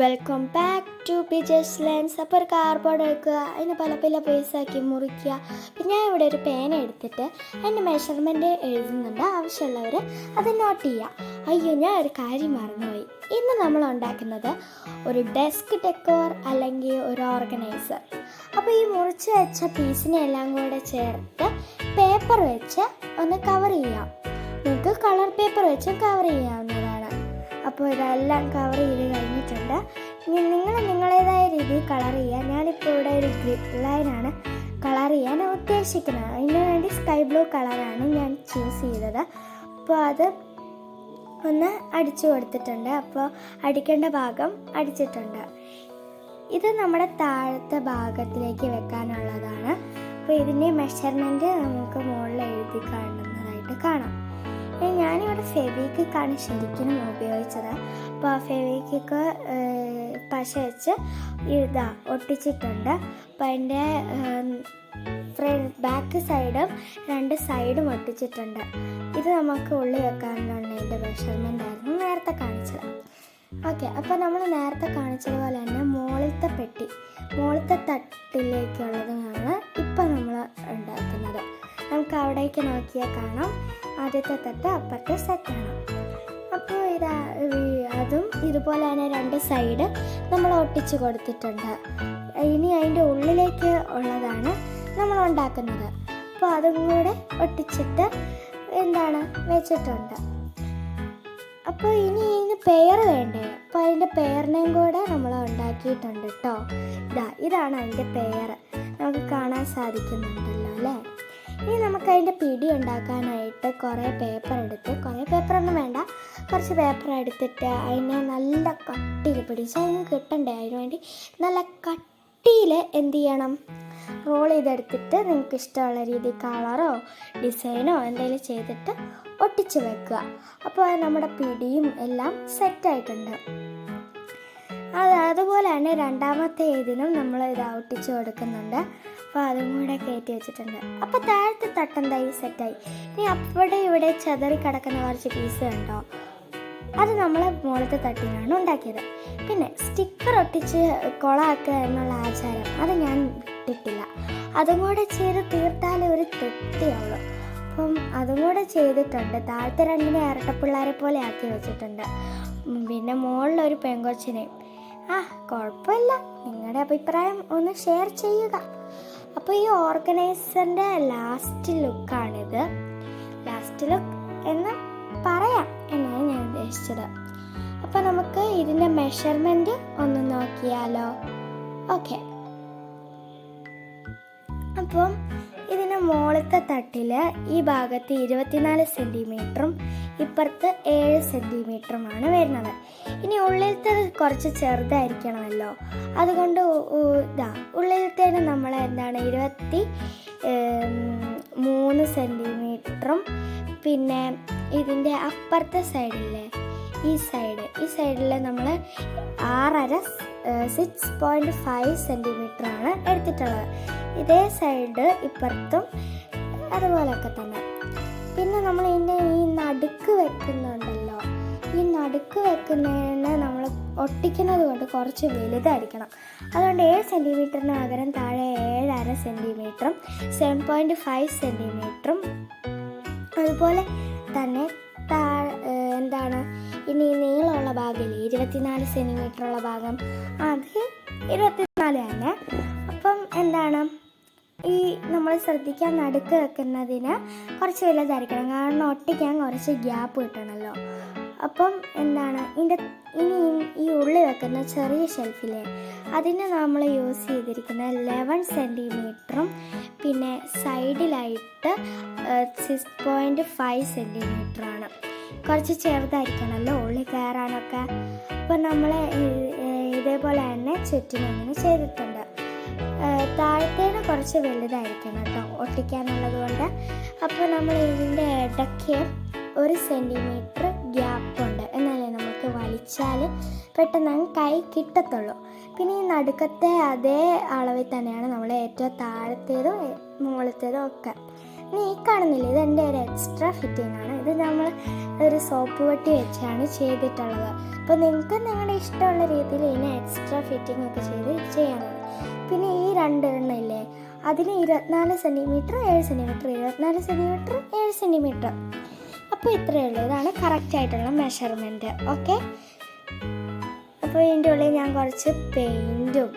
Welcome back to പിജസ് lens. അപ്പോൾ ഒരു കാർഡ്ബോർഡ് എടുക്കുക, അതിന് പല പല പീസാക്കി മുറിക്കുക. പിന്നെ ഞാൻ ഇവിടെ ഒരു പേന എടുത്തിട്ട് അതിൻ്റെ മെഷർമെൻറ്റ് എഴുതുന്നുണ്ട്. ആവശ്യമുള്ളവർ അത് നോട്ട് ചെയ്യുക. അയ്യോ, ഞാൻ ഒരു കാര്യം മറന്നുപോയി. ഇന്ന് നമ്മൾ ഉണ്ടാക്കുന്നത് ഒരു ഡെസ്ക് ഡെക്കോർ അല്ലെങ്കിൽ ഒരു ഓർഗനൈസർ. അപ്പോൾ ഈ മുറിച്ച് വെച്ച പീസിനെ എല്ലാം കൂടെ ചേർത്ത് പേപ്പർ വെച്ച് ഒന്ന് കവർ ചെയ്യാം. നിങ്ങൾക്ക് കളർ പേപ്പർ വെച്ച് കവർ ചെയ്യാവുന്നതാണ്. അപ്പോൾ ഇതെല്ലാം കവർ ചെയ്ത് കഴിഞ്ഞിട്ടുണ്ട്. ഇനി നിങ്ങൾ നിങ്ങളുടേതായ രീതിയിൽ കളർ ചെയ്യുക. ഞാനിപ്പോൾ ഇവിടെ ഒരു ഗ്രിഡ് ലൈനാണ് കളർ ചെയ്യാൻ ഉദ്ദേശിക്കുന്നത്. അതിന് വേണ്ടി സ്കൈ ബ്ലൂ കളറാണ് ഞാൻ ചൂസ് ചെയ്തത്. അപ്പോൾ അത് ഒന്ന് അടിച്ചു കൊടുത്തിട്ടുണ്ട്. അപ്പോൾ അടിക്കേണ്ട ഭാഗം അടിച്ചിട്ടുണ്ട്. ഇത് നമ്മുടെ താഴത്തെ ഭാഗത്തിലേക്ക് വെക്കാനുള്ളതാണ്. അപ്പോൾ ഇതിൻ്റെ മെഷർമെൻറ്റ് നമുക്ക് മുകളിൽ എഴുതി കാണുന്നതായിട്ട് കാണാം. ഞാനിവിടെ ഫെവിക്വിക്കാണ് ശരിക്കും ഉപയോഗിച്ചത്. അപ്പോൾ ആ ഫെവിക്വിക്ക് പശ വെച്ച് ഒട്ടിച്ചിട്ടുണ്ട്. അപ്പോൾ അതിൻ്റെ ബാക്ക് സൈഡും രണ്ട് സൈഡും ഒട്ടിച്ചിട്ടുണ്ട്. ഇത് നമുക്ക് ഉള്ളിൽ വെക്കാനുള്ള എൻ്റെ മെഷർമെൻ്റ് ആയിരുന്നു നേരത്തെ കാണിച്ചത്. ഓക്കെ, അപ്പോൾ നമ്മൾ നേരത്തെ കാണിച്ചതുപോലെ തന്നെ മുകളിലത്തെ തട്ടിലേക്കുള്ളതാണ് ഇപ്പം നമ്മൾ ഉണ്ടാക്കുന്നത്. നമുക്ക് അവിടേക്ക് നോക്കിയാൽ കാണാം, ആദ്യത്തെ തട്ട് അപ്പുറത്തെ സെറ്റാണ്. അപ്പോൾ അതും ഇതുപോലെ തന്നെ രണ്ട് സൈഡ് നമ്മൾ ഒട്ടിച്ച് കൊടുത്തിട്ടുണ്ട്. ഇനി അതിൻ്റെ ഉള്ളിലേക്ക് ഉള്ളതാണ് നമ്മൾ ഉണ്ടാക്കുന്നത്. അപ്പോൾ അതും കൂടെ ഒട്ടിച്ചിട്ട് വെച്ചിട്ടുണ്ട്. അപ്പോൾ ഇനി ഇതിന് പെയർ വേണ്ടേ? അപ്പോൾ അതിൻ്റെ പെയറിനെയും കൂടെ നമ്മൾ ഉണ്ടാക്കിയിട്ടുണ്ട് കേട്ടോ. ഇതാണ് അതിൻ്റെ പെയർ, നമുക്ക് കാണാൻ സാധിക്കുന്നുണ്ടല്ലോ അല്ലേ. ഇനി നമുക്ക് അതിൻ്റെ പിടി ഉണ്ടാക്കാനായിട്ട് കുറേ പേപ്പറൊന്നും വേണ്ട, കുറച്ച് പേപ്പർ എടുത്തിട്ട് അതിനെ നല്ല കട്ടിയിൽ പിടിച്ച് അതിന് കിട്ടണ്ടേ, അതിന് വേണ്ടി നല്ല കട്ടിയിൽ എന്ത് ചെയ്യണം, റോൾ ചെയ്തെടുത്തിട്ട് നിങ്ങൾക്ക് ഇഷ്ടമുള്ള രീതി കളറോ ഡിസൈനോ എന്തെങ്കിലും ചെയ്തിട്ട് ഒട്ടിച്ച് വെക്കുക. അപ്പോൾ നമ്മുടെ പിടിയും എല്ലാം സെറ്റായിട്ടുണ്ട്. അതുപോലെ തന്നെ രണ്ടാമത്തെ ഇതിനും നമ്മൾ ഒട്ടിച്ച് കൊടുക്കുന്നുണ്ട്. അപ്പോൾ അതും കൂടെ കയറ്റി വെച്ചിട്ടുണ്ട്. അപ്പോൾ താഴത്തെ തട്ടെന്തായി സെറ്റായി. ഇനി അവിടെ ഇവിടെ ചെതറി കിടക്കുന്ന കുറച്ച് പീസ് കണ്ടോ, അത് നമ്മൾ മുകളിലത്തെ തട്ടിനാണ് ഉണ്ടാക്കിയത്. പിന്നെ സ്റ്റിക്കർ ഒട്ടിച്ച് കൊളാക്കുക എന്നുള്ള ആചാരം അത് ഞാൻ വിട്ടിട്ടില്ല. അതും കൂടെ ചെയ്ത് തീർത്താലേ ഒരു തൃപ്തിയുള്ളൂ. അപ്പം അതും കൂടെ ചെയ്തിട്ടുണ്ട്. താഴത്തെ രണ്ടിനെ ഇരട്ടപ്പിള്ളേരെ പോലെ ആക്കി വെച്ചിട്ടുണ്ട്. പിന്നെ മുകളിലൊരു പെങ്കൊച്ചിനെയും. കുഴപ്പമില്ല, നിങ്ങളുടെ അഭിപ്രായം ഒന്ന് ഷെയർ ചെയ്യുക. അപ്പോൾ ഈ ഓർഗനൈസറിൻ്റെ ലാസ്റ്റ് ലുക്കാണിത്. ലാസ്റ്റ് ലുക്ക് എന്ന് പറയാം എന്നാണ് ഞാൻ ഉദ്ദേശിച്ചത്. അപ്പോൾ നമുക്ക് ഇതിൻ്റെ മെഷർമെൻറ്റ് ഒന്ന് നോക്കിയാലോ? ഓക്കെ, അപ്പം ഇതിന് മുകളിലത്തെ തട്ടിൽ ഈ ഭാഗത്ത് 24 സെൻറ്റിമീറ്ററും ഇപ്പുറത്ത് 7 സെൻറ്റിമീറ്ററുമാണ് വരുന്നത്. ഇനി ഉള്ളിലത്തേത് കുറച്ച് ചെറുതായിരിക്കണമല്ലോ, അതുകൊണ്ട് ഉള്ളിലത്തേന് നമ്മൾ 23 സെൻറ്റിമീറ്ററും പിന്നെ ഇതിൻ്റെ അപ്പുറത്തെ സൈഡിലെ ഈ സൈഡിൽ നമ്മൾ 6.5 സെൻറ്റിമീറ്ററാണ് എടുത്തിട്ടുള്ളത്. ഇതേ സൈഡ് ഇപ്പുറത്തും അതുപോലെയൊക്കെ തന്നെ. പിന്നെ നമ്മൾ ഇതിൻ്റെ ഈ നടുക്ക് വെക്കുന്നുണ്ടല്ലോ, ഈ നടുക്ക് വെക്കുന്നതിന് നമ്മൾ ഒട്ടിക്കുന്നത് കൊണ്ട് കുറച്ച് വലുതായിരിക്കണം. അതുകൊണ്ട് 7 സെൻറ്റിമീറ്ററിന് പകരം താഴെ 7.5 സെൻറ്റിമീറ്ററും 7.5 സെൻറ്റിമീറ്ററും അതുപോലെ തന്നെ ഇനി നീളമുള്ള ഭാഗമില്ലേ, 24 സെൻറ്റിമീറ്ററുള്ള ഭാഗം, അത് 24 തന്നെ. അപ്പം ഈ നമ്മൾ ശ്രദ്ധിക്കാൻ നടുക്ക് വെക്കുന്നതിന് കുറച്ച് വലുതായിരിക്കണം, കാരണം ഒട്ടിക്കാൻ കുറച്ച് ഗ്യാപ്പ് കിട്ടണമല്ലോ. അപ്പം ഇനി ഈ ഉള്ളിൽ വെക്കുന്ന ചെറിയ ഷെൽഫിലെ അതിന് നമ്മൾ യൂസ് ചെയ്തിരിക്കുന്ന 11 സെൻറ്റിമീറ്ററും പിന്നെ സൈഡിലായിട്ട് 6.5 സെൻറ്റിമീറ്ററാണ്. കുറച്ച് ചെറുതായിരിക്കണമല്ലോ ഉള്ളിൽ കയറാനൊക്കെ. അപ്പോൾ നമ്മൾ ഇതേപോലെ തന്നെ ചുറ്റിനും അങ്ങനെ ചെയ്തിട്ടുണ്ട്. താഴത്തേന് കുറച്ച് വലുതായിരിക്കണം കേട്ടോ ഒട്ടിക്കാനുള്ളത് കൊണ്ട്. അപ്പോൾ നമ്മൾ ഇതിൻ്റെ ഇടയ്ക്ക് 1 സെൻറ്റിമീറ്റർ ഗ്യാപ്പുണ്ട്, എന്നാലേ നമുക്ക് വലിച്ചാൽ പെട്ടെന്ന് കൈ കിട്ടത്തുള്ളൂ. പിന്നെ ഈ നടുക്കത്തെ അതേ അളവിൽ തന്നെയാണ് നമ്മൾ ഏറ്റവും താഴത്തേതും മുകളിലത്തേതും ഒക്കെ. ഇനി ഈ കാണുന്നില്ല, ഇതെൻ്റെ ഒരു എക്സ്ട്രാ ഫിറ്റിംഗ് ആണ്. ഇത് നമ്മൾ ഒരു സോപ്പ് പെട്ടി വെച്ചാണ് ചെയ്തിട്ടുള്ളത്. അപ്പോൾ നിങ്ങൾക്ക് നിങ്ങളുടെ ഇഷ്ടമുള്ള രീതിയിൽ ഇതിനെ എക്സ്ട്രാ ഫിറ്റിംഗ് ഒക്കെ ചെയ്ത് ചെയ്യാനാണ്. പിന്നെ ഈ 2 എണ്ണം ഇല്ലേ, അതിന് 24 സെൻറ്റിമീറ്റർ 7 സെൻറ്റിമീറ്റർ 24 സെൻറ്റിമീറ്റർ 7 സെൻറ്റിമീറ്റർ. അപ്പോൾ ഇത്രയേ ഉള്ളൂ. ഇതാണ് കറക്റ്റായിട്ടുള്ള മെഷർമെൻറ്റ്. ഓക്കെ, അപ്പോൾ ഇതിൻ്റെ ഉള്ളിൽ ഞാൻ കുറച്ച് പെയിൻറ്റും